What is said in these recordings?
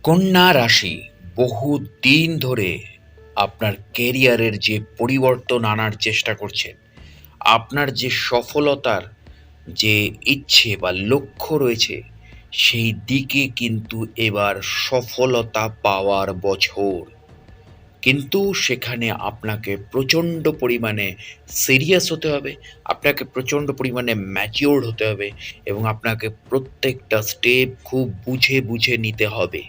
কন্যা রাশি বহু দিন ধরে আপনার কেরিয়ারের যে পরিবর্তন আনার চেষ্টা করছেন, আপনার যে সফলতার যে ইচ্ছে বা লক্ষ্য রয়েছে, সেই দিকে কিন্তু এবার সফলতা পাওয়ার বছর। কিন্তু সেখানে আপনাকে প্রচণ্ড পরিমাণে সিরিয়াস হতে হবে, আপনাকে প্রচণ্ড পরিমাণে ম্যাচিওরড হতে হবে এবং আপনাকে প্রত্যেকটা স্টেপ খুব বুঝে বুঝে নিতে হবে।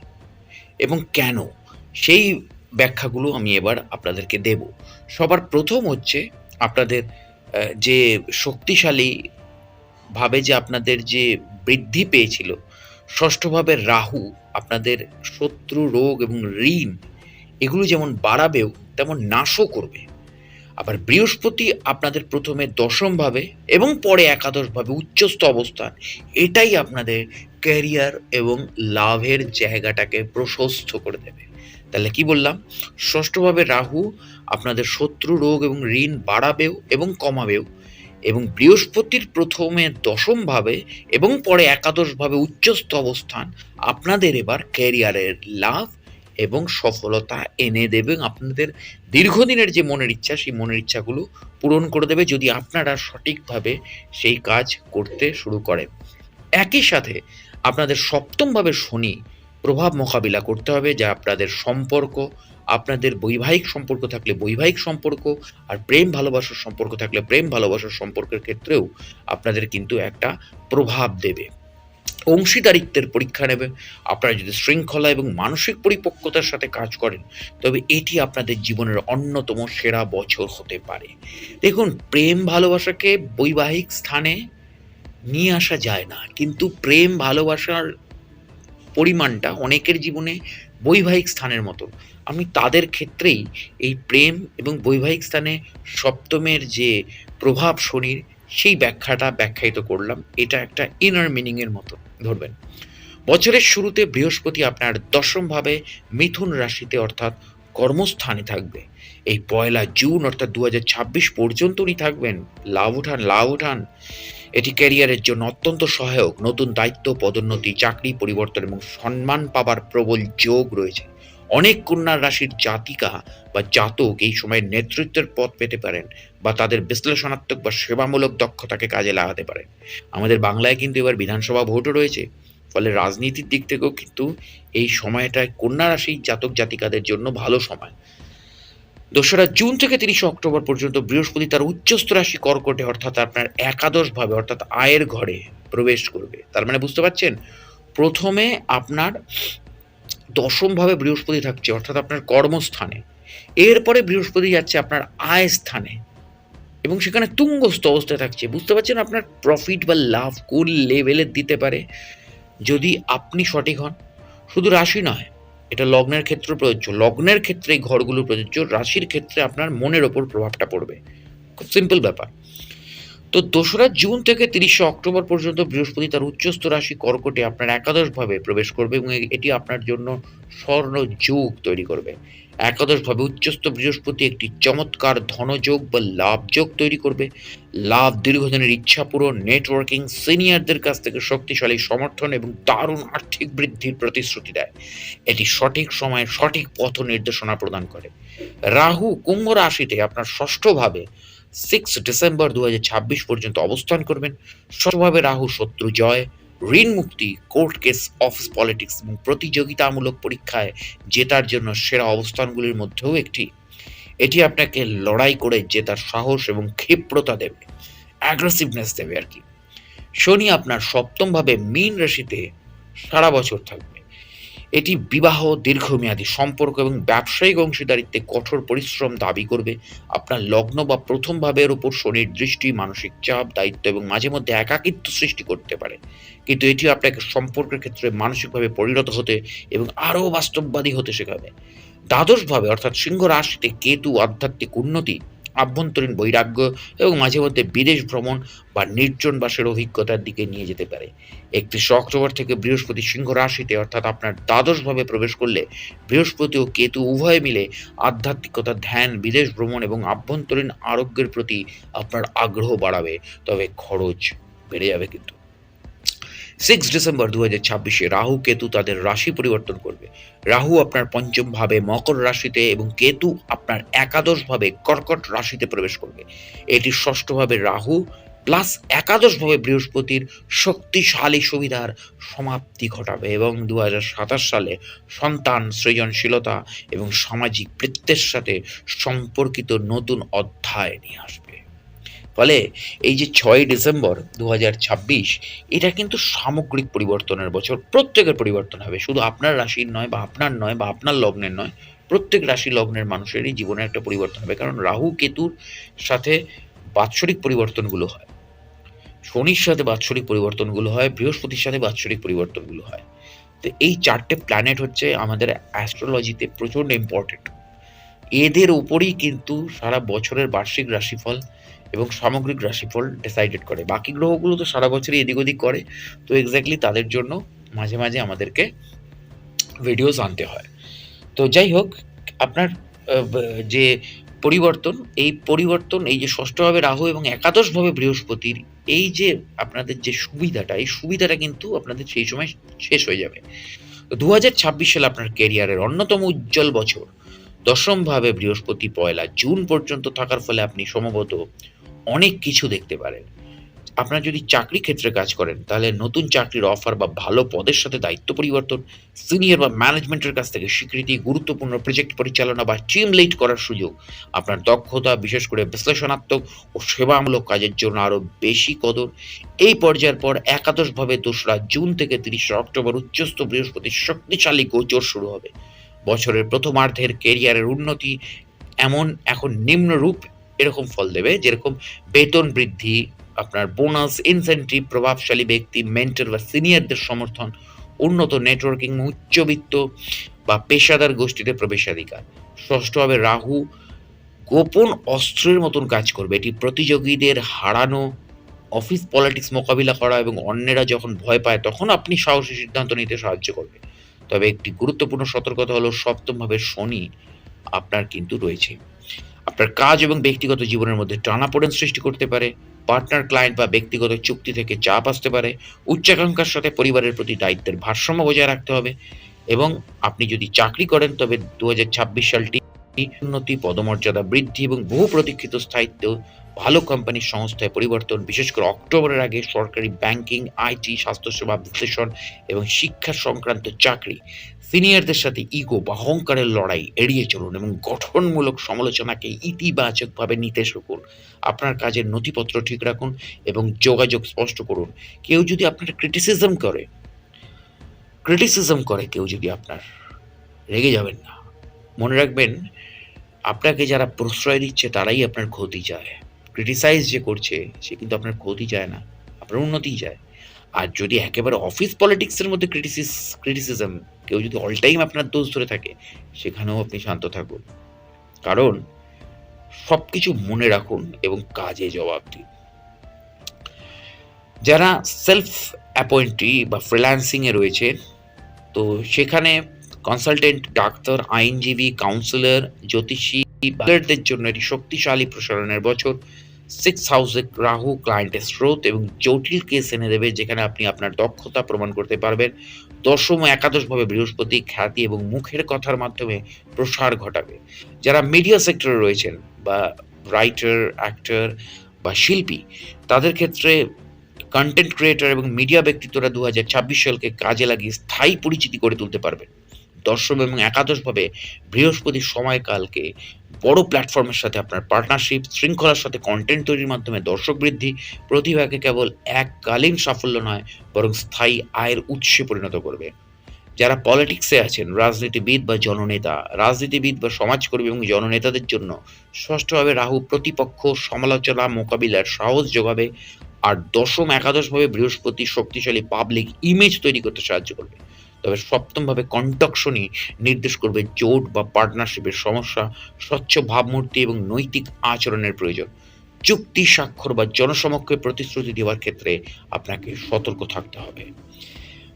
এবং কেন? সেই ব্যাখ্যাগুলো আমি এবার আপনাদেরকে দেব। সবার প্রথম হচ্ছে আপনাদের যে শক্তিশালী ভাবে যে আপনাদের যে বৃদ্ধি পেয়েছিল, ষষ্ঠ ভাবে রাহু আপনাদের শত্রু, রোগ এবং ঋণ এগুলো যেমন বাড়াবেও তেমন নাশও করবে। আবার বৃহস্পতি আপনাদের প্রথমে দশম ভাবে এবং পরে একাদশ ভাবে উচ্চস্থ অবস্থান, এটাই আপনাদের ক্যারিয়ার এবং লাভের জায়গাটাকে প্রশস্ত করে দেবে। তাহলে কি বললাম? ষষ্ঠভাবে রাহু আপনাদের শত্রু, রোগ এবং ঋণ বাড়াবেও এবং কমাবেও, এবং বৃহস্পতির প্রথমে দশম ভাবে এবং পরে একাদশ ভাবে উচ্চস্থ অবস্থান আপনাদের এবার ক্যারিয়ারের লাভ এবং সফলতা এনে দেবে। আপনাদের দীর্ঘদিনের যে মনের ইচ্ছা, সেই মনের ইচ্ছাগুলো পূরণ করে দেবে যদি আপনারা সঠিকভাবে সেই কাজ করতে শুরু করেন। একই সাথে আপনাদের সপ্তমভাবে শনি প্রভাব মোকাবিলা করতে হবে, যা আপনাদের সম্পর্ক, আপনাদের বৈবাহিক সম্পর্ক থাকলে বৈবাহিক সম্পর্ক, আর প্রেম ভালোবাসার সম্পর্ক থাকলে প্রেম ভালোবাসার সম্পর্কের ক্ষেত্রেও আপনাদের কিন্তু একটা প্রভাব দেবে। অংশীদারিত্বের পরীক্ষা নেবে। আপনারা যদি শৃঙ্খলা এবং মানসিক পরিপক্কতার সাথে কাজ করেন, তবে এটি আপনাদের জীবনের অন্যতম সেরা বছর হতে পারে। দেখুন, প্রেম ভালোবাসাকে বৈবাহিক স্থানে নিয়ে আসা যায় না, কিন্তু প্রেম ভালোবাসার পরিমাণটা অনেকের জীবনে বৈবাহিক স্থানের মতো। আমি তাদের ক্ষেত্রেই এই প্রেম এবং বৈবাহিক স্থানে সপ্তমের যে প্রভাব শনির, সেই ব্যাখ্যাটা ব্যাখ্যায়িত করলাম। এটা একটা ইনার মিনিংয়ের মতো ধরবেন। বছরের শুরুতে বৃহস্পতি আপনার দশমভাবে মিথুন রাশিতে অর্থাৎ কর্মস্থানে থাকবে। এই পয়লা জুন অর্থাৎ ২০২৬ পর্যন্ত উনি থাকবেন। লাভ উঠান, লাভ উঠান। এটি ক্যারিয়ারের জন্য অত্যন্ত সহায়ক। নতুন দায়িত্ব, পদোন্নতি, চাকরি পরিবর্তন এবং সম্মান পাবার প্রবল যোগ রয়েছে। অনেক কন্যা রাশির জাতিকা বা জাতক এই সময় নেতৃত্বের পদ পেতে পারেন বা তাদের বিশ্লেষণাত্মক বা সেবামূলক দক্ষতাকে কাজে লাগাতে পারেন। আমাদের বাংলায় কিন্তু এবার বিধানসভা ভোটও রয়েছে, ফলে রাজনীতির দিক থেকেও কিন্তু এই সময়টায় কন্যা রাশির জাতক জাতিকাদের জন্য ভালো সময়। ২রা জুন থেকে ৩০শে অক্টোবর পর্যন্ত বৃহস্পতি তার উচ্চস্থ রাশি কর্কটে অর্থাৎ আপনার একাদশ ভাবে অর্থাৎ আয়ের ঘরে প্রবেশ করবে। তার মানে বুঝতে পারছেন? প্রথমে আপনার দশম ভাবে বৃহস্পতি থাকছে অর্থাৎ আপনার কর্মস্থানে। এরপরে বৃহস্পতি যাচ্ছে আপনার আয় স্থানে এবং সেখানে তুঙ্গস্থ অবস্থায় থাকছে। বুঝতে পারছেন আপনার প্রফিট বা লাভ কোন লেভেলের দিতে পারে যদি আপনি সঠিক হন। শুধু রাশি নয়, এটা লগ্নের ক্ষেত্রেও প্রযোজ্য। লগ্নের ক্ষেত্রে এই ঘরগুলো প্রযোজ্য, রাশির ক্ষেত্রে আপনার মনের ওপর প্রভাবটা পড়বে। খুব সিম্পল ব্যাপার। তো ২রা জুন থেকে ৩০শে অক্টোবর পর্যন্ত বৃহস্পতি তার উচ্চস্থ রাশি কর্কটে আপনার একাদশ ভাবে প্রবেশ করবে এবং এটি আপনার জন্য স্বর্ণ যোগ তৈরি করবে। একাদশ ভাবে উচ্চস্থ বৃহস্পতি একটি চমৎকার ধনযোগ বা লাভ যোগ তৈরি করবে। লাভ, দীর্ঘদিনের ইচ্ছা পূরণ, নেটওয়ার্কিং, সিনিয়রদের কাছ থেকে শক্তিশালী সমর্থন এবং দারুণ আর্থিক বৃদ্ধির প্রতিশ্রুতি দেয়। এটি সঠিক সময়ে সঠিক পথ নির্দেশনা প্রদান করে। রাহু কুম্ভ রাশিতে আপনার ষষ্ঠ ভাবে 6 ডিসেম্বর ২০২৬ পর্যন্ত অবস্থান করবেন। ষষ্ঠভাবে রাহু শত্রু জয়, ঋণ মুক্তি, কোর্ট কেস, অফিস পলিটিক্স এবং প্রতিযোগিতামূলক পরীক্ষায় জেতার জন্য সেরা অবস্থানগুলির মধ্যেও একটি। এটি আপনাকে লড়াই করে জেতার সাহস এবং ক্ষিপ্রতা দেবে, অ্যাগ্রেসিভনেস দেবে আর কি। শনি আপনার সপ্তমভাবে মীন রাশিতে সারা বছর থাকবে। এটি বিবাহ, দীর্ঘমেয়াদী সম্পর্ক এবং ব্যবসায়িক অংশীদারিত্বে কঠোর পরিশ্রম দাবি করবে। আপনার লগ্ন বা প্রথম ভাবের উপর শনির দৃষ্টি মানসিক চাপ, দায়িত্ব এবং মাঝে মধ্যে একাকিত্ব সৃষ্টি করতে পারে, কিন্তু এটি আপনাকে সম্পর্কের ক্ষেত্রে মানসিকভাবে পরিণত হতে এবং আরও বাস্তববাদী হতে শেখাবে। দ্বাদশ ভাবে অর্থাৎ সিংহ রাশিতে কেতু আধ্যাত্মিক উন্নতি, আভ্যন্তরীণ বৈরাগ্য এবং মাঝে মধ্যে বিদেশ ভ্রমণ বা নির্জনবাসের অভিজ্ঞতার দিকে নিয়ে যেতে পারে। ৩১শে অক্টোবর থেকে বৃহস্পতি সিংহ রাশিতে অর্থাৎ আপনার দ্বাদশ ভাবে প্রবেশ করলে বৃহস্পতি ও কেতু উভয় মিলে আধ্যাত্মিকতা, ধ্যান, বিদেশ ভ্রমণ এবং আভ্যন্তরীণ আরোগ্যের প্রতি আপনার আগ্রহ বাড়াবে, তবে খরচ বেড়ে যাবে কিন্তু। ডিসেম্বর 2026 রাহু কেতু তাদের রাশি পরিবর্তন করবে। রাহু আপনার পঞ্চম ভাবে মকর রাশিতে এবং কেতু আপনার একাদশ ভাবে কর্কট রাশিতে প্রবেশ করবে। এটি ষষ্ঠ ভাবে রাহু প্লাস একাদশ ভাবে বৃহস্পতির শক্তিশালী সুবিধার সমাপ্তি ঘটাবে এবং 2027 সালে সন্তান, সৃজনশীলতা এবং সামাজিক বৃত্তের সাথে সম্পর্কিত নতুন অধ্যায় নিয়ে আসবে। ফলে এই যে 6 ডিসেম্বর 2026 এটা কিন্তু সামগ্রিক পরিবর্তনের বছর। প্রত্যেকের পরিবর্তন হবে, শুধু আপনার রাশির নয় বা আপনার নয় বা আপনার লগ্নের নয়, প্রত্যেক রাশি লগ্নের মানুষেরই জীবনে একটা পরিবর্তন হবে। কারণ রাহু কেতুর সাথে বাৎসরিক পরিবর্তনগুলো হয়, শনির সাথে বাৎসরিক পরিবর্তনগুলো হয়, বৃহস্পতির সাথে বাৎসরিক পরিবর্তনগুলো হয়। তো এই 4টে প্ল্যানেট হচ্ছে আমাদের অ্যাস্ট্রোলজিতে প্রচণ্ড ইম্পর্টেন্ট। এদের উপরেই কিন্তু সারা বছরের বার্ষিক রাশিফল এবং সামগ্রিক রাশিফল ডিসাইডেড করে। বাকি গ্রহগুলো তো সারা বছরই এদিক ওদিক করে, তো এক্স্যাক্টলি তাদের জন্য মাঝে মাঝে আমাদেরকে ভিডিওস আনতে হয়। তো যাই হোক, আপনার যে পরিবর্তন, এই যে ষষ্ঠভাবে রাহু এবং একাদশভাবে বৃহস্পতির এই যে আপনাদের যে সুবিধাটা, এই সুবিধাটা কিন্তু আপনাদের সেই সময় শেষ হয়ে যাবে। তো 2026 সাল আপনার ক্যারিয়ারের অন্যতম উজ্জ্বল বছর। দশমভাবে বৃহস্পতি 1 জুন পর্যন্ত থাকার ফলে আপনি সম্ভবত অনেক কিছু দেখতে পারেন। আপনার যদি চাকরি ক্ষেত্রে কাজ করেন তাহলে নতুন চাকরির অফার বা ভালো পদের সাথে দায়িত্ব পরিবর্তন, সিনিয়র বা ম্যানেজমেন্টের কাছ থেকে স্বীকৃতি, গুরুত্বপূর্ণ প্রজেক্ট পরিচালনা বা টিম লিড করার সুযোগ। আপনার দক্ষতা, বিশেষ করে বিশ্লেষণাত্মক ও সেবামূলক কাজের জন্য আরও বেশি কদর। এই পর্যায়ের পর একাদশভাবে 2 জুন থেকে 30 অক্টোবর উচ্চস্থ বৃহস্পতির শক্তিশালী গোচর শুরু হবে। বছরের প্রথমার্ধের কেরিয়ারের উন্নতি এখন নিম্নরূপ এরকম ফল দেবে, যেরকম বেতন বৃদ্ধি, আপনার বোনাস, ইনসেন্টিভ, প্রভাবশালী ব্যক্তি, মেন্টর বা সিনিয়রদের সমর্থন, উন্নত নেটওয়ার্কিং, উচ্চবিত্ত বা পেশাদার গোষ্ঠীতে প্রবেশাধিকার। ষষ্ঠভাবে রাহু গোপন অস্ত্রের মতন কাজ করবে। এটি প্রতিযোগীদের হারানো, অফিস পলিটিক্স মোকাবিলা করা এবং অন্যেরা যখন ভয় পায় তখন আপনি সাহসী সিদ্ধান্ত নিতে সাহায্য করবে। তবে একটি গুরুত্বপূর্ণ সতর্কতা হলো সপ্তমভাবে শনি আপনার কিন্তু রয়েছে। আপনার কাজ এবং ব্যক্তিগত জীবনের মধ্যে টানাপোড়েন সৃষ্টি করতে পারে। পার্টনার, ক্লায়েন্ট বা ব্যক্তিগত চুক্তি থেকে চাপ আসতে পারে। উচ্চাকাঙ্ক্ষার সাথে পরিবারের প্রতি দায়িত্বের ভারসাম্য বজায় রাখতে হবে। এবং আপনি যদি চাকরি করেন তবে 2026 সালটি উন্নতি, পদমর্যাদা বৃদ্ধি এবং বহু প্রতীক্ষিত স্থায়িত্ব, ভালো কোম্পানির সংস্থায় পরিবর্তন, বিশেষ করে অক্টোবরের আগে সরকারি, ব্যাংকিং, আইটি, স্বাস্থ্যসেবা, বিশ্লেষণ এবং শিক্ষা সংক্রান্ত চাকরি। সিনিয়রদের সাথে ইগো বা অহংকারের লড়াই এড়িয়ে চলুন এবং গঠনমূলক সমালোচনাকে ইতিবাচকভাবে নিতে শিখুন। আপনার কাজের নথিপত্র ঠিক রাখুন এবং যোগাযোগ স্পষ্ট করুন। কেউ যদি আপনার ক্রিটিসিজম করে কেউ যদি আপনার, রেগে যাবেন না। মনে রাখবেন, আপনাকে যারা প্রশ্রয় দিচ্ছে তারাই আপনার ক্ষতি চায়। ক্রিটিসাইজ যে করছে সে কিন্তু আপনার ক্ষতি চায় না, আপনার উন্নতিই চায়। আর যদি একেবারে অফিস পলিটিক্সের মধ্যে ক্রিটিসিজম, কেউ যদি অল টাইম আপনার দোষ ধরে থাকে, সেখানেও আপনি শান্ত থাকুন। কারণ সবকিছু মনে রাখুন এবং কাজে জবাব দিন। যারা সেলফ অ্যাপয়েন্টি বা ফ্রিল্যান্সিংয়ে রয়েছে, তো সেখানে কনসালটেন্ট, ডাক্তার, আইনজীবী, কাউন্সিলর, জ্যোতিষী বাদের জন্য এটি শক্তিশালী প্রসারণের বছর। 6 হাউসে রাহু ক্লায়েন্টের স্রোত এবং জটিল কেস এনে দেবে, যেখানে আপনি আপনার দক্ষতা প্রমাণ করতে পারবেন। দশম ও একাদশভাবে বৃহস্পতি খ্যাতি এবং মুখের কথার মাধ্যমে প্রসার ঘটাবে। যারা মিডিয়া সেক্টরে রয়েছেন বা রাইটার, অ্যাক্টর বা শিল্পী, তাদের ক্ষেত্রে কন্টেন্ট ক্রিয়েটর এবং মিডিয়া ব্যক্তিত্বরা 2026 সালকে কাজে লাগিয়ে স্থায়ী পরিচিতি করে তুলতে পারবেন। দশম এবং একাদশভাবে বৃহস্পতির সময়কালকে বড় প্ল্যাটফর্মের সাথে আপনার পার্টনারশিপ, শৃঙ্খলার সাথে কন্টেন্ট তৈরির মাধ্যমে দর্শক বৃদ্ধি, প্রতিভাকে কেবল এককালীন সাফল্য নয় বরং স্থায়ী আয়ের উৎসে পরিণত করবে। যারা পলিটিক্সে আছেন, রাজনীতিবিদ বা সমাজকর্মী এবং জননেতাদের জন্য ষষ্ঠভাবে রাহু প্রতিপক্ষ, সমালোচনা মোকাবিলার সাহস যোগাবে। আর দশম একাদশভাবে বৃহস্পতি শক্তিশালী পাবলিক ইমেজ তৈরি করতে সাহায্য করবে। তবে সপ্তমভাবে কন্টক শনি নির্দেশ করবে জোট বা পার্টনারশিপের সমস্যা, স্বচ্ছ ভাবমূর্তি এবং নৈতিক আচরণের প্রয়োজন। চুক্তি স্বাক্ষর বা জনসমক্ষে প্রতিশ্রুতি দেওয়ার ক্ষেত্রে আপনাকে সতর্ক থাকতে হবে।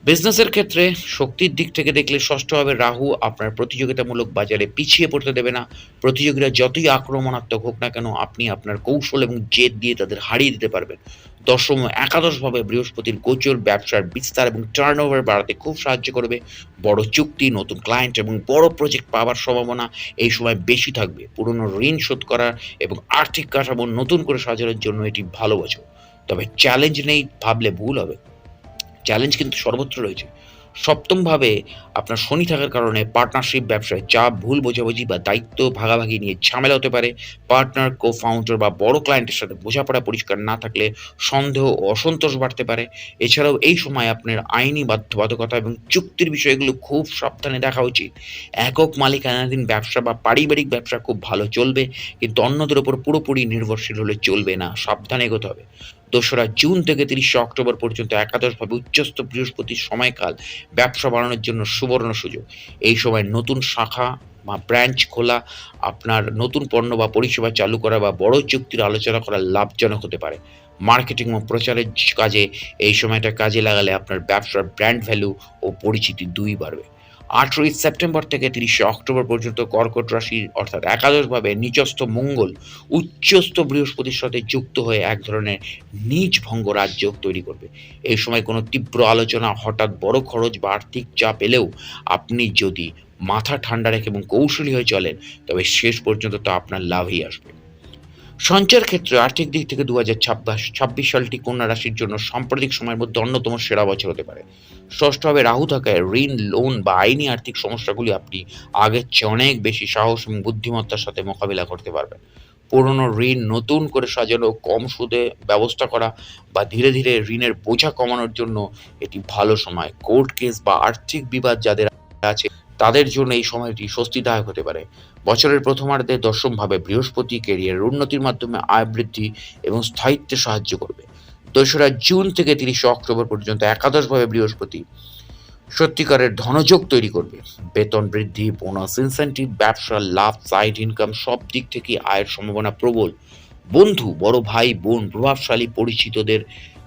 বিজনেসের ক্ষেত্রে শক্তির দিক থেকে দেখলে ষষ্ঠভাবে রাহু আপনার প্রতিযোগিতামূলক বাজারে পিছিয়ে পড়তে দেবে না। প্রতিযোগীরা যতই আক্রমণাত্মক হোক না কেন, আপনি আপনার কৌশল এবং জেদ দিয়ে তাদের হারিয়ে দিতে পারবেন। দশম ও একাদশভাবে বৃহস্পতির গোচর ব্যবসার বিস্তার এবং টার্নওভার বাড়াতে খুব সাহায্য করবে। বড় চুক্তি, নতুন ক্লায়েন্ট এবং বড় প্রজেক্ট পাওয়ার সম্ভাবনা এই সময় বেশি থাকবে। পুরনো ঋণ শোধ করার এবং আর্থিক কাঠামো নতুন করে সাজানোর জন্য এটি ভালো বছর। তবে চ্যালেঞ্জ নেই ভাবলে ভুল হবে। চ্যালেঞ্জ কিন্তু সর্বত্র রয়েছে। সপ্তমভাবে আপনার শনি থাকার কারণে পার্টনারশিপ ব্যবসায় চাপ, ভুল বোঝাবুঝি বা দায়িত্ব ভাগাভাগি নিয়ে ঝামেলা হতে পারে। পার্টনার, কো-ফাউন্ডার বা বড় ক্লায়েন্টের সাথে বোঝাপড়া পরিষ্কার না থাকলে সন্দেহ ও অসন্তোষ বাড়তে পারে। এছাড়াও এই সময় আপনার আইনি বাধ্যবাধকতা এবং চুক্তির বিষয়গুলো খুব সাবধানে দেখা উচিত। একক মালিকানাধীন ব্যবসা বা পারিবারিক ব্যবসা খুব ভালো চলবে, কিন্তু অন্যদের উপর পুরোপুরি নির্ভরশীল হলে চলবে না। সাবধানে এগোতে হবে। ২রা জুন থেকে ৩০শে অক্টোবর পর্যন্ত একাদশভাবে উচ্চস্থ বৃহস্পতির সময়কাল ব্যবসা বাড়ানোর জন্য সুবর্ণ সুযোগ। এই সময় নতুন শাখা বা ব্রাঞ্চ খোলা, আপনার নতুন পণ্য বা পরিষেবা চালু করা বা বড় চুক্তির আলোচনা করা লাভজনক হতে পারে। মার্কেটিং ও প্রচারের কাজে এই সময়টা কাজে লাগালে আপনার ব্যবসার ব্র্যান্ড ভ্যালু ও পরিচিতি দুই বাড়বে। ১৮ই সেপ্টেম্বর থেকে ৩০শে অক্টোবর পর্যন্ত কর্কট রাশি অর্থাৎ একাদশভাবে নিচস্থ মঙ্গল উচ্চস্থ বৃহস্পতির সাথে যুক্ত হয়ে এক ধরনের নীচ ভঙ্গ রাজযোগ তৈরি করবে। এই সময় কোনো তীব্র আলোচনা, হঠাৎ বড় খরচ বা আর্থিক চাপ এলেও আপনি যদি মাথা ঠান্ডা রেখে এবং কৌশলী হয়ে চলেন, তবে শেষ পর্যন্ত তা আপনার লাভই আসবে। সঞ্চয়ের ক্ষেত্রে আর্থিক দিক থেকে ২০২৬ সালটি কন্যা রাশির জন্য সাম্প্রতিক সময়ের মধ্যে অন্যতম সেরা বছর হতে পারে। ষষ্ঠভাবে রাহু থাকায় ঋণ, লোন বা আইনি আর্থিক সমস্যাগুলি আপনি আগের চেয়ে অনেক বেশি সাহস এবং বুদ্ধিমত্তার সাথে মোকাবিলা করতে পারবেন। পুরনো ঋণ নতুন করে সাজানো, কম সুদে ব্যবস্থা করা বা ধীরে ধীরে ঋণের বোঝা কমানোর জন্য এটি ভালো সময়। কোর্ট কেস বা আর্থিক বিবাদ যাদের আছে তাদের জন্য এই সময়টি স্বস্তিদায়ক হতে পারে। বছরের প্রথমার্ধে দশমভাবে বৃহস্পতি ক্যারিয়ারের উন্নতির মাধ্যমে আয় বৃদ্ধি এবং স্থায়িত্বে সাহায্য করবে। ২রা জুন থেকে ৩০শে অক্টোবর পর্যন্ত একাদশভাবে বৃহস্পতি সত্যিকারের ধনযোগ তৈরি করবে। বেতন বৃদ্ধি, বোনাস, ইনসেন্টিভ, ব্যবসার লাভ, সাইড ইনকাম সব দিক থেকে আয়ের সম্ভাবনা প্রবল। বন্ধু, বড় ভাই, বোন, প্রভাবশালী পরিচিতদের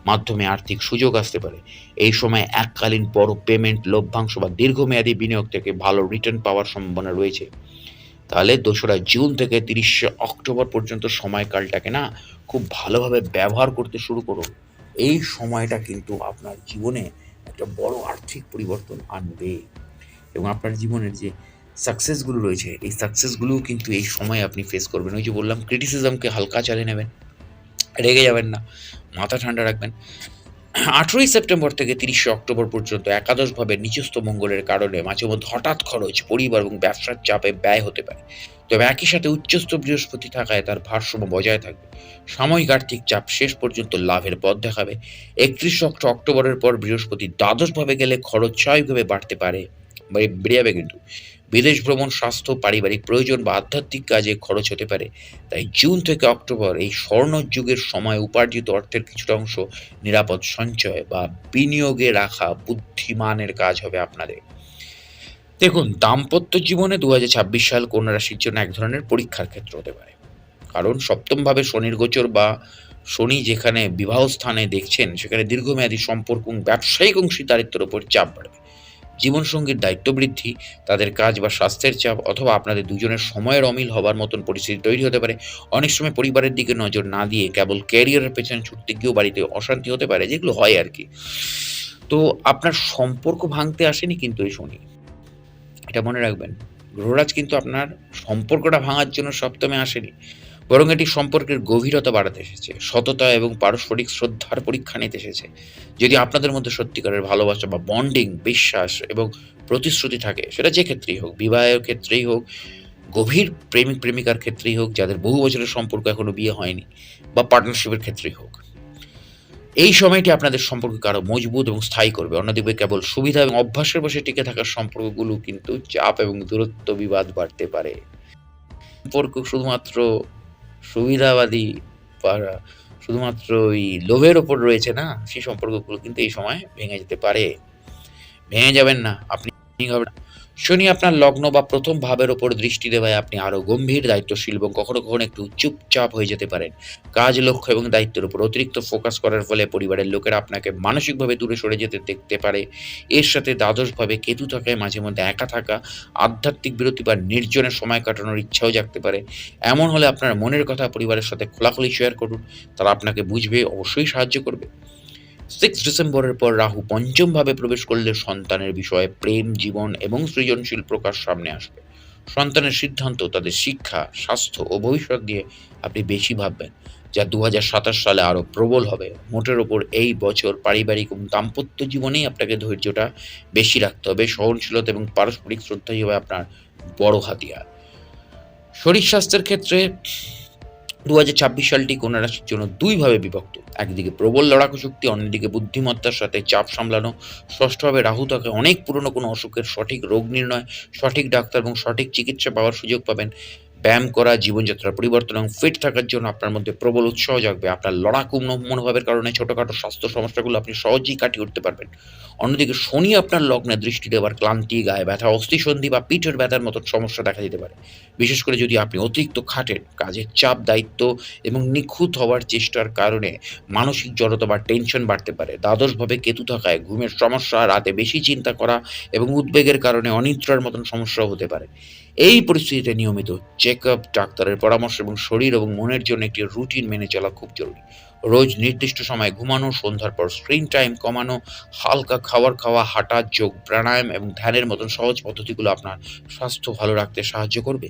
মাধ্যমে আর্থিক সুযোগ আসতে পারে। এই সময় এককালীন বড় পেমেন্ট, লভ্যাংশ বা দীর্ঘমেয়াদী বিনিয়োগ থেকে ভালো রিটার্ন পাওয়ার সম্ভাবনা রয়েছে। তাহলে ২রা জুন থেকে ৩০শে অক্টোবর পর্যন্ত সময়কালটাকে না খুব ভালোভাবে ব্যবহার করতে শুরু করুন। এই সময়টা কিন্তু আপনার জীবনে একটা বড় আর্থিক পরিবর্তন আনবে এবং আপনার জীবনের যে সাকসেসগুলো রয়েছে, এই সাকসেসগুলোও কিন্তু এই সময়ে আপনি ফেস করবেন। ওই যে বললাম, ক্রিটিসিজমকে হালকা চালিয়ে নেবেন, রেগে যাবেন না, মাথা ঠান্ডা রাখবেন। ১৮ই সেপ্টেম্বর থেকে ৩০শে অক্টোবর পর্যন্ত একাদশভাবে নিচস্থ মঙ্গলের কারণে মাঝে মধ্যে হঠাৎ খরচ, পরিবার এবং ব্যবসার চাপে ব্যয় হতে পারে। তবে একই সাথে উচ্চস্থ বৃহস্পতি থাকায় তার ভারসাম্য বজায় থাকবে। সাময়িক আর্থিক চাপ শেষ পর্যন্ত লাভের পথ দেখাবে। ৩১ অক্টোবরের পর বৃহস্পতি দ্বাদশভাবে গেলে খরচ স্বাভাবিকভাবে বাড়তে পারে, বেড়ে যাবে কিন্তু। বিদেশ ভ্রমণ, স্বাস্থ্য, পারিবারিক প্রয়োজন বা আধ্যাত্মিক কাজে খরচ হতে পারে। তাই জুন থেকে অক্টোবর এই স্বর্ণ যুগের সময় উপার্জিত অর্থের কিছুটা অংশ নিরাপদ সঞ্চয় বা বিনিয়োগে রাখা বুদ্ধিমানের কাজ হবে আপনাদের। দেখুন, দাম্পত্য জীবনে ২০২৬ সাল কন্যা রাশির জন্য এক ধরনের পরীক্ষার ক্ষেত্র হতে পারে। কারণ সপ্তমভাবে শনির গোচর বা শনি যেখানে বিবাহ স্থানে দেখছেন, সেখানে দীর্ঘমেয়াদী সম্পর্ক এবং ব্যবসায়িক অংশীদারিত্বের উপর চাপ বাড়বে। জীবনসঙ্গীর দায়িত্ব বৃদ্ধি, তাদের কাজ বা স্বাস্থ্যের চাপ অথবা আপনাদের দুজনের সময়ের অমিল হবার মতন পরিস্থিতি তৈরি হতে পারে। অনেক সময় পরিবারের দিকে নজর না দিয়ে কেবল ক্যারিয়ারের পেছনে ছুটতে গিয়েও বাড়িতে অশান্তি হতে পারে, যেগুলো হয় আর কি। তো আপনার সম্পর্ক ভাঙতে আসেনি কিন্তু এই শনি, এটা মনে রাখবেন। গ্রহরাজ কিন্তু আপনার সম্পর্কটা ভাঙার জন্য সপ্তমে আসেনি, বরং এটি সম্পর্কের গভীরতা বাড়াতে এসেছে, সততা এবং পারস্পরিক শ্রদ্ধার পরীক্ষা নিতে এসেছে। যদি আপনাদের মধ্যে সত্যিকারের ভালোবাসা বা বন্ডিং, বিশ্বাস এবং প্রতিশ্রুতি থাকে, সেটা যে ক্ষেত্রেই হোক, বিবাহের ক্ষেত্রেই হোক, গভীর প্রেমিক প্রেমিকার ক্ষেত্রেই হোক, যাদের বহু বছরের সম্পর্ক এখনো বিয়ে হয়নি, বা পার্টনারশিপের ক্ষেত্রেই হোক, এই সময়টি আপনাদের সম্পর্ককে আরো মজবুত এবং স্থায়ী করবে। অন্যদিকে কেবল সুবিধা এবং অভ্যাসের বসে টিকে থাকার সম্পর্কগুলো কিন্তু চাপ এবং দূরত্ব, বিবাদ বাড়তে পারে। সম্পর্ক শুধুমাত্র সুবিধাবাদী বা শুধুমাত্র ওই লোভের ওপর রয়েছে না, সেই সম্পর্কগুলো কিন্তু এই সময় ভেঙে যেতে পারে। ভেঙে যাবেন না, আপনি হবে না। শনি আপনার লগ্ন বা প্রথম ভাবের ওপর দৃষ্টি দেওয়ায় আপনি আরো গম্ভীর, দায়িত্বশীল এবং কখনো কখনো একটু চুপচাপ হয়ে যেতে পারেন। কাজ, লক্ষ্য এবং দায়িত্বের উপর অতিরিক্ত ফোকাস করার ফলে পরিবারের লোকেরা আপনাকে মানসিকভাবে দূরে সরে যেতে দেখতে পারে। এর সাথে দ্বাদশভাবে কেতু থাকায় মাঝে মধ্যে একা থাকা, আধ্যাত্মিক বিরতি বা নির্জনে সময় কাটানোর ইচ্ছাও জাগতে পারে। এমন হলে আপনার মনের কথা পরিবারের সাথে খোলাখুলি শেয়ার করুন। তারা আপনাকে বুঝবে, অবশ্যই সাহায্য করবে। 6 ডিসেম্বরের পর রাহু পঞ্চম ভাবে প্রবেশ করলে সন্তানের বিষয়ে প্রেম, জীবন এবং সৃজনশীল প্রকাশ সামনে আসবে। সন্তানের সিদ্ধান্ত, তাদের শিক্ষা, স্বাস্থ্য ও ভবিষ্যৎ নিয়ে আপনি বেশি ভাববেন, যা 2027 সালে আরো প্রবল হবে। মোটের ওপর এই বছর পারিবারিক এবং দাম্পত্য জীবনেই আপনাকে ধৈর্যটা বেশি রাখতে হবে। সহনশীলতা এবং পারস্পরিক শ্রদ্ধাই হবে আপনার বড় হাতিয়ার। শরীর স্বাস্থ্যের ক্ষেত্রে 2026 সালটি কন্যা রাশির জন্য ২ ভাবে বিভক্ত। একদিকে প্রবল লড়াকু শক্তি, অন্যদিকে বুদ্ধিমত্তার সাথে চাপ সামলানো। ষষ্ঠভাবে রাহু থাকে অনেক পুরনো কোনো অসুখের সঠিক রোগ নির্ণয়, সঠিক ডাক্তার এবং সঠিক চিকিৎসা পাওয়ার সুযোগ পাবেন। ব্যায়াম করা, জীবনযাত্রার পরিবর্তন এবং ফিট থাকার জন্য আপনার মধ্যে প্রবল উৎসাহ জাগবে। আপনার লড়াকু মনোভাবের কারণে ছোটখাটো স্বাস্থ্য সমস্যাগুলো আপনি সহজেই কাটিয়ে উঠতে পারবেন। অন্যদিকে শনি আপনার লগ্নে দৃষ্টি দেওয়ার ক্লান্তি, গায়ে ব্যথা, অস্থিসন্ধি বা পিঠের ব্যথার মতন সমস্যা দেখা দিতে পারে। বিশেষ করে যদি আপনি অতিরিক্ত খাটেন, কাজের চাপ, দায়িত্ব এবং নিখুঁত হওয়ার চেষ্টার কারণে মানসিক জড়তা বা টেনশন বাড়তে পারে। দ্বাদশভাবে কেতু থাকায় ঘুমের সমস্যা, রাতে বেশি চিন্তা করা এবং উদ্বেগের কারণে অনিদ্রার মতন সমস্যাও হতে পারে। এই পরিস্থিতিতে নিয়মিত চেকআপ, ডাক্তারের পরামর্শ এবং শরীর এবং মনের জন্য একটি রুটিন মেনে চলা খুব জরুরি। রোজ নির্দিষ্ট সময়ে ঘুমানো, সন্ধ্যার পর স্ক্রিন টাইম কমানো, হালকা খাবার খাওয়া, হাঁটা, যোগ, প্রাণায়াম এবং ধ্যানের মতন সহজ পদ্ধতিগুলো আপনার স্বাস্থ্য ভালো রাখতে সাহায্য করবে।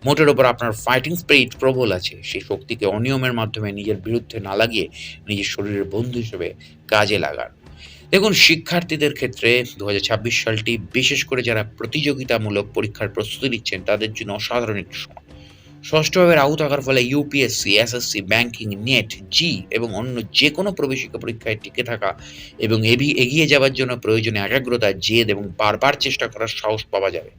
মোটের ওপর আপনার ফাইটিং স্পিরিট প্রবল আছে। সেই শক্তিকে অনিয়মের মাধ্যমে নিজের বিরুদ্ধে না লাগিয়ে নিজের শরীরের বন্ধু হিসেবে কাজে লাগান। দেখুন, শিক্ষার্থীদের ক্ষেত্রে ২০২৬ সালটি, বিশেষ করে যারা প্রতিযোগিতামূলক পরীক্ষার প্রস্তুতি নিচ্ছেন, তাদের জন্য অসাধারণ একটি সময়। ষষ্ঠভাবে রাহু থাকার ফলে ইউপিএসসি, এসএসসি, ব্যাংকিং, নেট, জি এবং অন্য যেকোনো প্রবেশিকা পরীক্ষায় টিকে থাকা এবং এগিয়ে যাবার জন্য প্রয়োজনীয় একাগ্রতা, জেদ এবং বারবার চেষ্টা করার সাহস পাওয়া যাবে।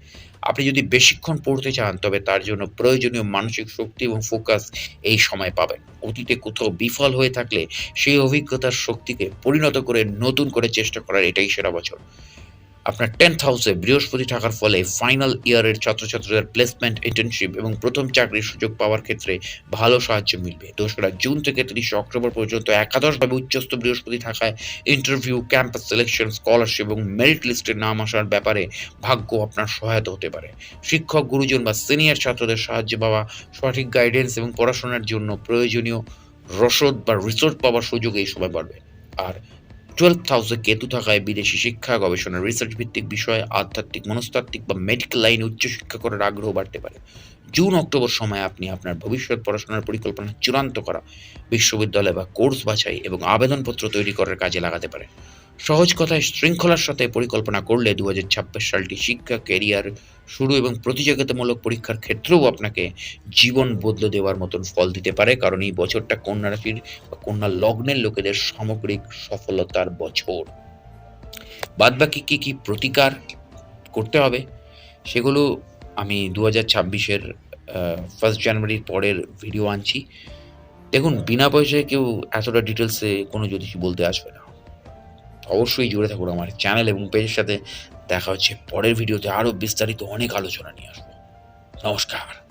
আপনি যদি বেশিক্ষণ পড়তে চান, তবে তার জন্য প্রয়োজনীয় মানসিক শক্তি এবং ফোকাস এই সময় পাবেন। অতীতে কোথাও বিফল হয়ে থাকলে সেই অভিজ্ঞতার শক্তিকে পরিণত করে নতুন করে চেষ্টা করার এটাই সেরা বছর। আপনার 10th হাউসে বৃহস্পতি থাকার ফলে ফাইনাল ইয়ারের ছাত্রছাত্রীদের প্লেসমেন্ট, ইন্টার্নশিপ এবং প্রথম চাকরির সুযোগ পাওয়ার ক্ষেত্রে ভালো সাহায্য মিলবে। ২রা জুন থেকে ৩০শে অক্টোবর পর্যন্ত একাদশভাবে উচ্চস্থ বৃহস্পতি থাকায় ইন্টারভিউ, ক্যাম্পাস সিলেকশন, স্কলারশিপ এবং মেরিট লিস্টে নাম আসার ব্যাপারে ভাগ্য আপনার সহায়তা হতে পারে। শিক্ষক, গুরুজন বা সিনিয়র ছাত্রদের সাহায্য পাওয়া, সঠিক গাইডেন্স এবং পড়াশোনার জন্য প্রয়োজনীয় রসদ বা রিসোর্স পাওয়ার সুযোগ এই সময় বাড়বে। আর 12th হাউসে কেতু থাকায় বিদেশি শিক্ষা, গবেষণা, রিসার্চ ভিত্তিক বিষয়, আধ্যাত্মিক, মনস্তাত্ত্বিক বা মেডিকেল লাইনে উচ্চশিক্ষা করার আগ্রহ বাড়তে পারে। জুন অক্টোবর সময়ে আপনি আপনার ভবিষ্যৎ পড়াশোনার পরিকল্পনা চূড়ান্ত করা, বিশ্ববিদ্যালয় বা কোর্স বাছাই এবং আবেদনপত্র তৈরি করার কাজে লাগাতে পারেন। সহজ কথায়, শৃঙ্খলার সাথে পরিকল্পনা করলে ২০২৬ সালটি শিক্ষা, ক্যারিয়ার শুরু এবং প্রতিযোগিতামূলক পরীক্ষার ক্ষেত্রেও আপনাকে জীবন বদলে দেওয়ার মতন ফল দিতে পারে। কারণ এই বছরটা কন্যা রাশির বা কন্যা লগ্নের লোকেদের সামগ্রিক সফলতার বছর। বাদবাকি কি প্রতিকার করতে হবে, সেগুলো আমি ২০২৬-এর 1st জানুয়ারির পরের ভিডিও আনছি। দেখুন, বিনা পয়সায় কেউ এতটা ডিটেইলসে কোনো জ্যোতিষী বলতে আসবে না। অবশ্যই জুড়ে থাকুন আমার চ্যানেল এবং পেজের সাথে। দেখা হচ্ছে পরের ভিডিওতে, আরো বিস্তারিত অনেক আলোচনা নিয়ে আসবো। নমস্কার।